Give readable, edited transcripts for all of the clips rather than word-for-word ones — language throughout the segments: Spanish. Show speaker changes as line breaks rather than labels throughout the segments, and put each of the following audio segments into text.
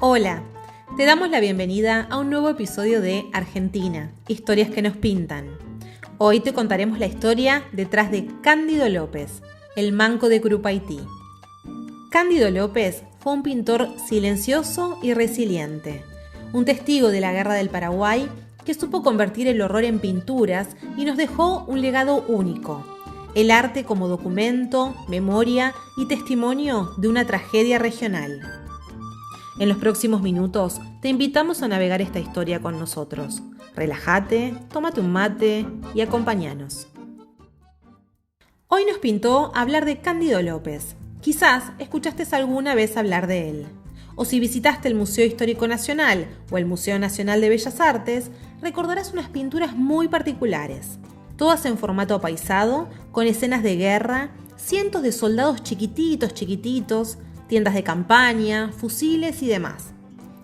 Hola, te damos la bienvenida a un nuevo episodio de Argentina, historias que nos pintan. Hoy te contaremos la historia detrás de Cándido López, el manco de Curupaití. Cándido López fue un pintor silencioso y resiliente, un testigo de la Guerra del Paraguay que supo convertir el horror en pinturas y nos dejó un legado único: el arte como documento, memoria y testimonio de una tragedia regional. En los próximos minutos te invitamos a navegar esta historia con nosotros. Relájate, tómate un mate y acompáñanos. Hoy nos pintó hablar de Cándido López. Quizás escuchaste alguna vez hablar de él. O si visitaste el Museo Histórico Nacional o el Museo Nacional de Bellas Artes, recordarás unas pinturas muy particulares. Todas en formato apaisado, con escenas de guerra, cientos de soldados chiquititos, tiendas de campaña, fusiles y demás.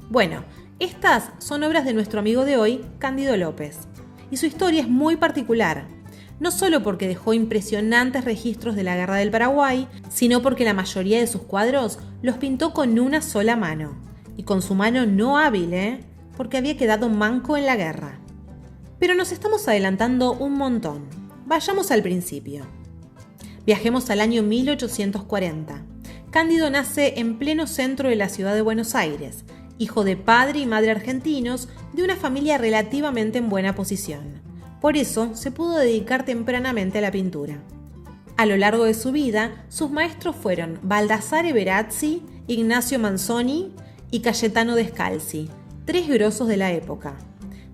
Bueno, estas son obras de nuestro amigo de hoy, Cándido López. Y su historia es muy particular, no solo porque dejó impresionantes registros de la Guerra del Paraguay, sino porque la mayoría de sus cuadros los pintó con una sola mano. Y con su mano no hábil, porque había quedado manco en la guerra. Pero nos estamos adelantando un montón. Vayamos al principio. Viajemos al año 1840. Cándido nace en pleno centro de la ciudad de Buenos Aires, hijo de padre y madre argentinos de una familia relativamente en buena posición. Por eso se pudo dedicar tempranamente a la pintura. A lo largo de su vida, sus maestros fueron Baldassare Berazzi, Ignacio Manzoni y Cayetano Descalzi, tres grosos de la época.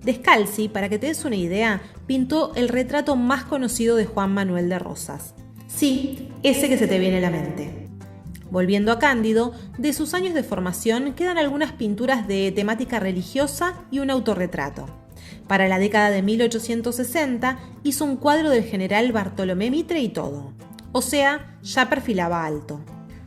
Descalzi, para que te des una idea, pintó el retrato más conocido de Juan Manuel de Rosas. Sí, ese que se te viene a la mente. Volviendo a Cándido, de sus años de formación quedan algunas pinturas de temática religiosa y un autorretrato. Para la década de 1860 hizo un cuadro del general Bartolomé Mitre y todo. O sea, ya perfilaba alto.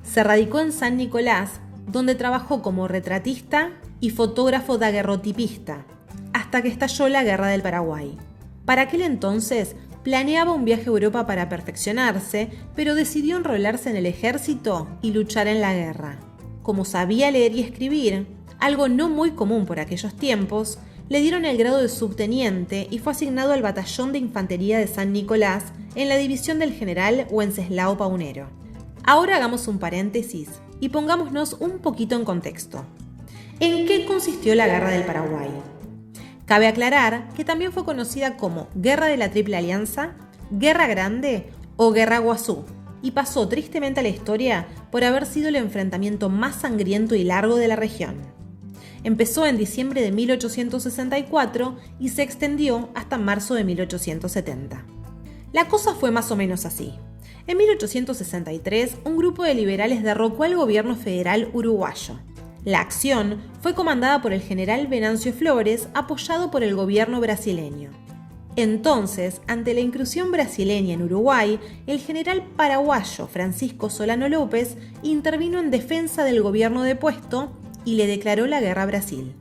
Se radicó en San Nicolás, donde trabajó como retratista y fotógrafo daguerrotipista, hasta que estalló la Guerra del Paraguay. Para aquel entonces, planeaba un viaje a Europa para perfeccionarse, pero decidió enrolarse en el ejército y luchar en la guerra. Como sabía leer y escribir, algo no muy común por aquellos tiempos, le dieron el grado de subteniente y fue asignado al batallón de infantería de San Nicolás en la división del general Wenceslao Paunero. Ahora hagamos un paréntesis y pongámonos un poquito en contexto. ¿En qué consistió la Guerra del Paraguay? Cabe aclarar que también fue conocida como Guerra de la Triple Alianza, Guerra Grande o Guerra Guazú, y pasó tristemente a la historia por haber sido el enfrentamiento más sangriento y largo de la región. Empezó en diciembre de 1864 y se extendió hasta marzo de 1870. La cosa fue más o menos así. En 1863, un grupo de liberales derrocó al gobierno federal uruguayo. La acción fue comandada por el general Venancio Flores, apoyado por el gobierno brasileño. Entonces, ante la incursión brasileña en Uruguay, el general paraguayo Francisco Solano López intervino en defensa del gobierno depuesto y le declaró la guerra a Brasil.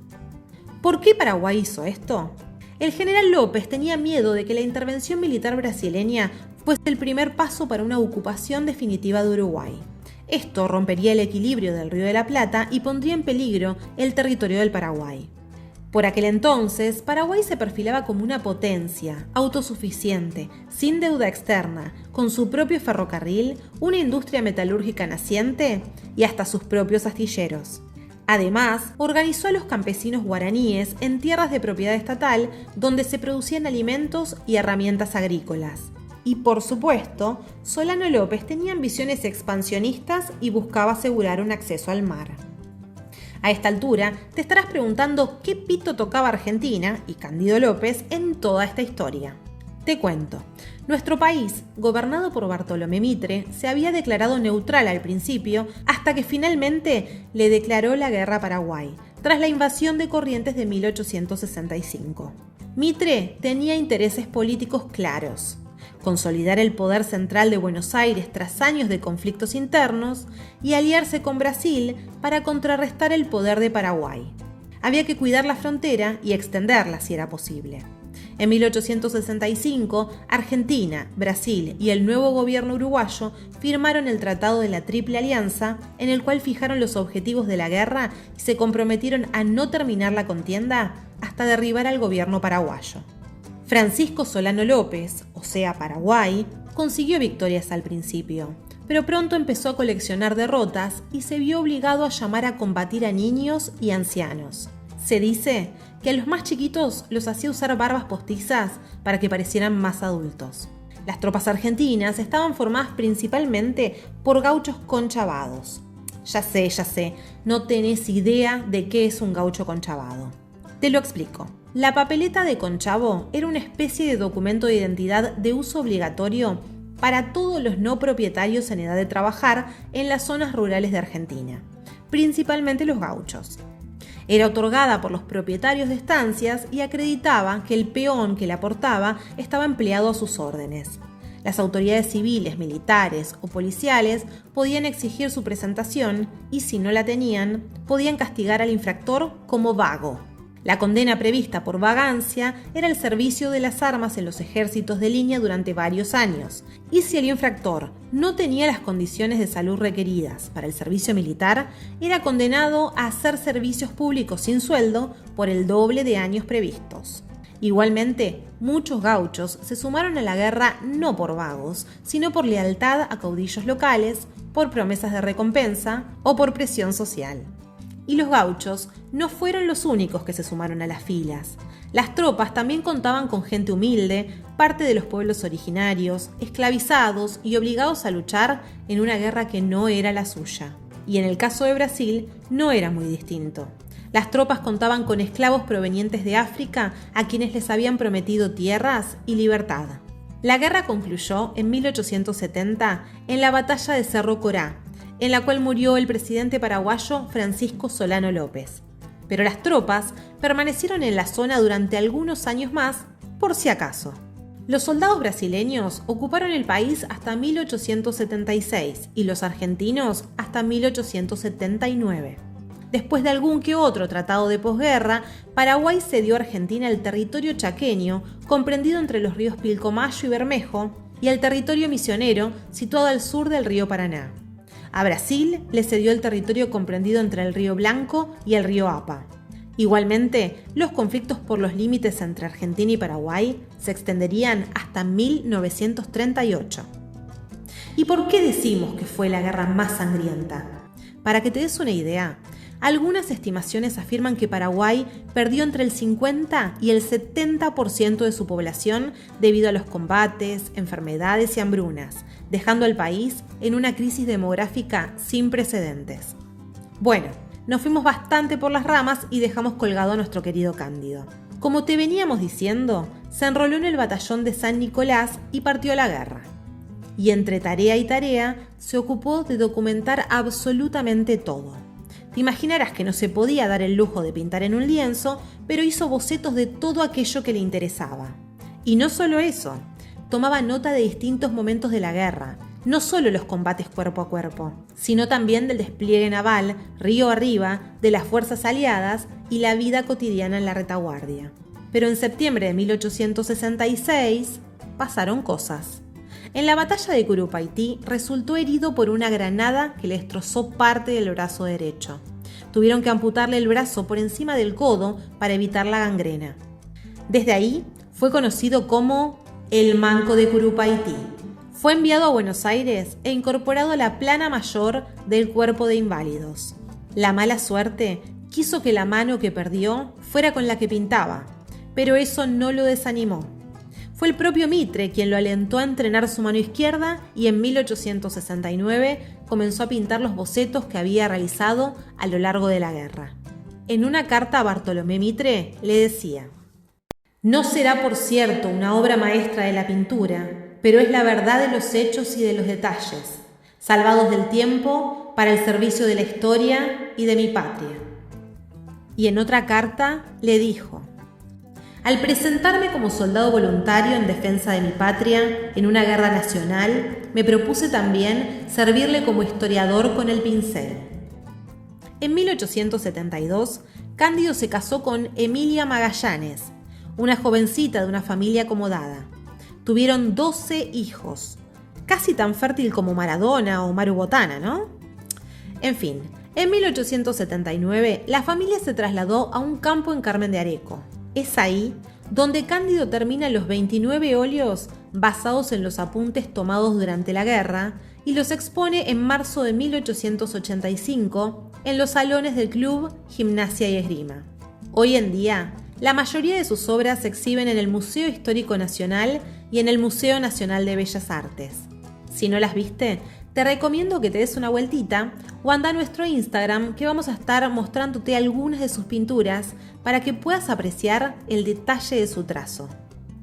¿Por qué Paraguay hizo esto? El general López tenía miedo de que la intervención militar brasileña fuese el primer paso para una ocupación definitiva de Uruguay. Esto rompería el equilibrio del Río de la Plata y pondría en peligro el territorio del Paraguay. Por aquel entonces, Paraguay se perfilaba como una potencia, autosuficiente, sin deuda externa, con su propio ferrocarril, una industria metalúrgica naciente y hasta sus propios astilleros. Además, organizó a los campesinos guaraníes en tierras de propiedad estatal donde se producían alimentos y herramientas agrícolas. Y por supuesto, Solano López tenía ambiciones expansionistas y buscaba asegurar un acceso al mar. A esta altura, te estarás preguntando qué pito tocaba Argentina y Cándido López en toda esta historia. Te cuento. Nuestro país, gobernado por Bartolomé Mitre, se había declarado neutral al principio hasta que finalmente le declaró la guerra a Paraguay, tras la invasión de Corrientes de 1865. Mitre tenía intereses políticos claros: consolidar el poder central de Buenos Aires tras años de conflictos internos y aliarse con Brasil para contrarrestar el poder de Paraguay. Había que cuidar la frontera y extenderla si era posible. En 1865, Argentina, Brasil y el nuevo gobierno uruguayo firmaron el Tratado de la Triple Alianza, en el cual fijaron los objetivos de la guerra y se comprometieron a no terminar la contienda hasta derribar al gobierno paraguayo. Francisco Solano López, o sea Paraguay, consiguió victorias al principio, pero pronto empezó a coleccionar derrotas y se vio obligado a llamar a combatir a niños y ancianos. Se dice que a los más chiquitos los hacía usar barbas postizas para que parecieran más adultos. Las tropas argentinas estaban formadas principalmente por gauchos conchavados. Ya sé, no tenés idea de qué es un gaucho conchavado. Te lo explico. La papeleta de conchavo era una especie de documento de identidad de uso obligatorio para todos los no propietarios en edad de trabajar en las zonas rurales de Argentina, principalmente los gauchos. Era otorgada por los propietarios de estancias y acreditaba que el peón que la portaba estaba empleado a sus órdenes. Las autoridades civiles, militares o policiales podían exigir su presentación y, si no la tenían, podían castigar al infractor como vago. La condena prevista por vagancia era el servicio de las armas en los ejércitos de línea durante varios años, y si el infractor no tenía las condiciones de salud requeridas para el servicio militar, era condenado a hacer servicios públicos sin sueldo por el doble de años previstos. Igualmente, muchos gauchos se sumaron a la guerra no por vagos, sino por lealtad a caudillos locales, por promesas de recompensa o por presión social. Y los gauchos no fueron los únicos que se sumaron a las filas. Las tropas también contaban con gente humilde, parte de los pueblos originarios, esclavizados y obligados a luchar en una guerra que no era la suya. Y en el caso de Brasil no era muy distinto. Las tropas contaban con esclavos provenientes de África a quienes les habían prometido tierras y libertad. La guerra concluyó en 1870 en la batalla de Cerro Corá, en la cual murió el presidente paraguayo Francisco Solano López. Pero las tropas permanecieron en la zona durante algunos años más, por si acaso. Los soldados brasileños ocuparon el país hasta 1876 y los argentinos hasta 1879. Después de algún que otro tratado de posguerra, Paraguay cedió a Argentina el territorio chaqueño, comprendido entre los ríos Pilcomayo y Bermejo, y el territorio misionero, situado al sur del río Paraná. A Brasil le cedió el territorio comprendido entre el río Blanco y el río Apa. Igualmente, los conflictos por los límites entre Argentina y Paraguay se extenderían hasta 1938. ¿Y por qué decimos que fue la guerra más sangrienta? Para que te des una idea, algunas estimaciones afirman que Paraguay perdió entre el 50 y el 70% de su población debido a los combates, enfermedades y hambrunas, dejando al país en una crisis demográfica sin precedentes. Bueno, nos fuimos bastante por las ramas y dejamos colgado a nuestro querido Cándido. Como te veníamos diciendo, se enroló en el batallón de San Nicolás y partió a la guerra. Y entre tarea y tarea, se ocupó de documentar absolutamente todo. Te imaginarás que no se podía dar el lujo de pintar en un lienzo, pero hizo bocetos de todo aquello que le interesaba. Y no solo eso, tomaba nota de distintos momentos de la guerra, no solo los combates cuerpo a cuerpo, sino también del despliegue naval, río arriba, de las fuerzas aliadas y la vida cotidiana en la retaguardia. Pero en septiembre de 1866 pasaron cosas. En la batalla de Curupaití resultó herido por una granada que le destrozó parte del brazo derecho. Tuvieron que amputarle el brazo por encima del codo para evitar la gangrena. Desde ahí fue conocido como el Manco de Curupaití. Fue enviado a Buenos Aires e incorporado a la plana mayor del cuerpo de inválidos. La mala suerte quiso que la mano que perdió fuera con la que pintaba, pero eso no lo desanimó. Fue el propio Mitre quien lo alentó a entrenar su mano izquierda y en 1869 comenzó a pintar los bocetos que había realizado a lo largo de la guerra. En una carta a Bartolomé Mitre le decía: «No será por cierto una obra maestra de la pintura, pero es la verdad de los hechos y de los detalles, salvados del tiempo para el servicio de la historia y de mi patria». Y en otra carta le dijo: «Al presentarme como soldado voluntario en defensa de mi patria en una guerra nacional, me propuse también servirle como historiador con el pincel». En 1872, Cándido se casó con Emilia Magallanes, una jovencita de una familia acomodada. Tuvieron 12 hijos, casi tan fértil como Maradona o Maru Botana, ¿no? En fin, en 1879 la familia se trasladó a un campo en Carmen de Areco. Es ahí donde Cándido termina los 29 óleos basados en los apuntes tomados durante la guerra y los expone en marzo de 1885 en los salones del Club Gimnasia y Esgrima. Hoy en día, la mayoría de sus obras se exhiben en el Museo Histórico Nacional y en el Museo Nacional de Bellas Artes. Si no las viste, te recomiendo que te des una vueltita o anda a nuestro Instagram, que vamos a estar mostrándote algunas de sus pinturas para que puedas apreciar el detalle de su trazo.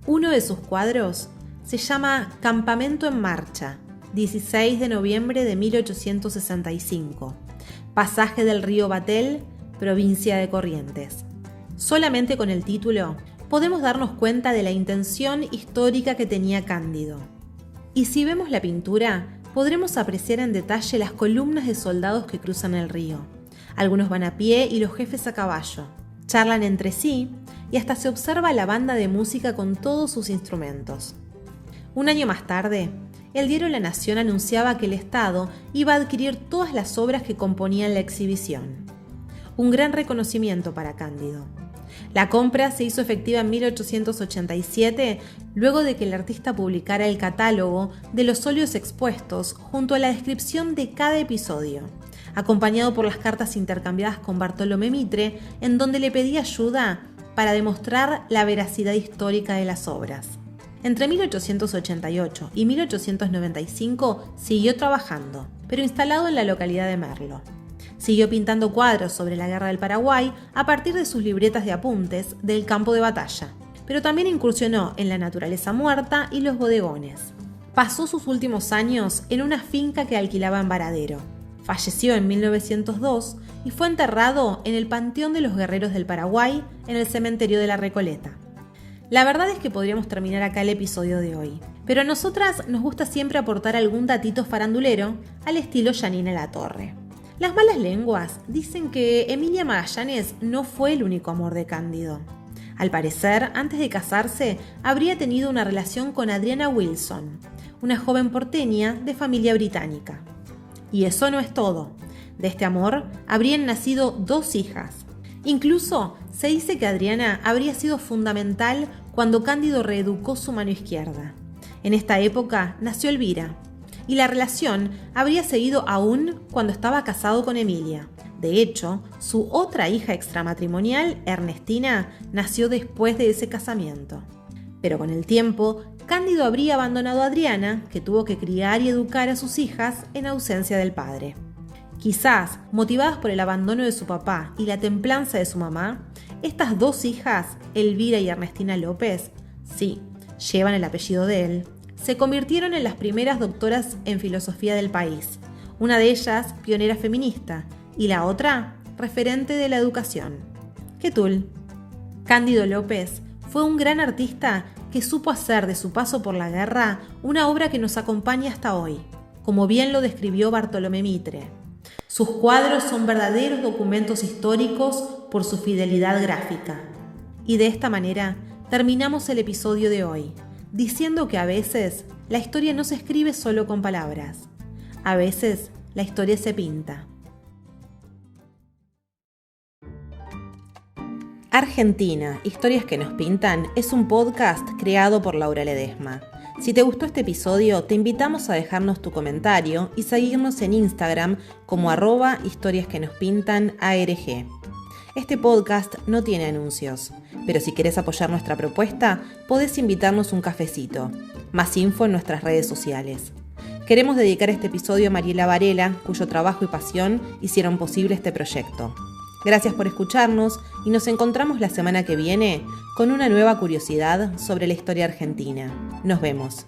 Uno de sus cuadros se llama Campamento en Marcha, 16 de noviembre de 1865, pasaje del río Batel, provincia de Corrientes. Solamente con el título podemos darnos cuenta de la intención histórica que tenía Cándido. Y si vemos la pintura, podremos apreciar en detalle las columnas de soldados que cruzan el río. Algunos van a pie y los jefes a caballo. Charlan entre sí y hasta se observa la banda de música con todos sus instrumentos. Un año más tarde, el diario La Nación anunciaba que el Estado iba a adquirir todas las obras que componían la exhibición. Un gran reconocimiento para Cándido. La compra se hizo efectiva en 1887, luego de que el artista publicara el catálogo de los óleos expuestos junto a la descripción de cada episodio, acompañado por las cartas intercambiadas con Bartolomé Mitre, en donde le pedía ayuda para demostrar la veracidad histórica de las obras. Entre 1888 y 1895 siguió trabajando, pero instalado en la localidad de Merlo. Siguió pintando cuadros sobre la Guerra del Paraguay a partir de sus libretas de apuntes del campo de batalla, pero también incursionó en la naturaleza muerta y los bodegones. Pasó sus últimos años en una finca que alquilaba en Varadero. Falleció en 1902 y fue enterrado en el Panteón de los Guerreros del Paraguay, en el cementerio de la Recoleta. La verdad es que podríamos terminar acá el episodio de hoy, pero a nosotras nos gusta siempre aportar algún datito farandulero al estilo Janina Latorre. Las malas lenguas dicen que Emilia Magallanes no fue el único amor de Cándido. Al parecer, antes de casarse, habría tenido una relación con Adriana Wilson, una joven porteña de familia británica. Y eso no es todo. De este amor habrían nacido 2 hijas. Incluso se dice que Adriana habría sido fundamental cuando Cándido reeducó su mano izquierda. En esta época nació Elvira, y la relación habría seguido aún cuando estaba casado con Emilia. De hecho, su otra hija extramatrimonial, Ernestina, nació después de ese casamiento. Pero con el tiempo, Cándido habría abandonado a Adriana, que tuvo que criar y educar a sus hijas en ausencia del padre. Quizás, motivadas por el abandono de su papá y la templanza de su mamá, estas 2 hijas, Elvira y Ernestina López, sí, llevan el apellido de él, se convirtieron en las primeras doctoras en filosofía del país, una de ellas pionera feminista y la otra referente de la educación. ¡Qué tul! Cándido López fue un gran artista que supo hacer de su paso por la guerra una obra que nos acompaña hasta hoy, como bien lo describió Bartolomé Mitre. Sus cuadros son verdaderos documentos históricos por su fidelidad gráfica. Y de esta manera terminamos el episodio de hoy, diciendo que a veces la historia no se escribe solo con palabras. A veces la historia se pinta. Argentina, historias que nos pintan, es un podcast creado por Laura Ledesma. Si te gustó este episodio, te invitamos a dejarnos tu comentario y seguirnos en Instagram como @historiasquenospintanarg. Este podcast no tiene anuncios, pero si querés apoyar nuestra propuesta, podés invitarnos un cafecito. Más info en nuestras redes sociales. Queremos dedicar este episodio a Mariela Varela, cuyo trabajo y pasión hicieron posible este proyecto. Gracias por escucharnos y nos encontramos la semana que viene con una nueva curiosidad sobre la historia argentina. Nos vemos.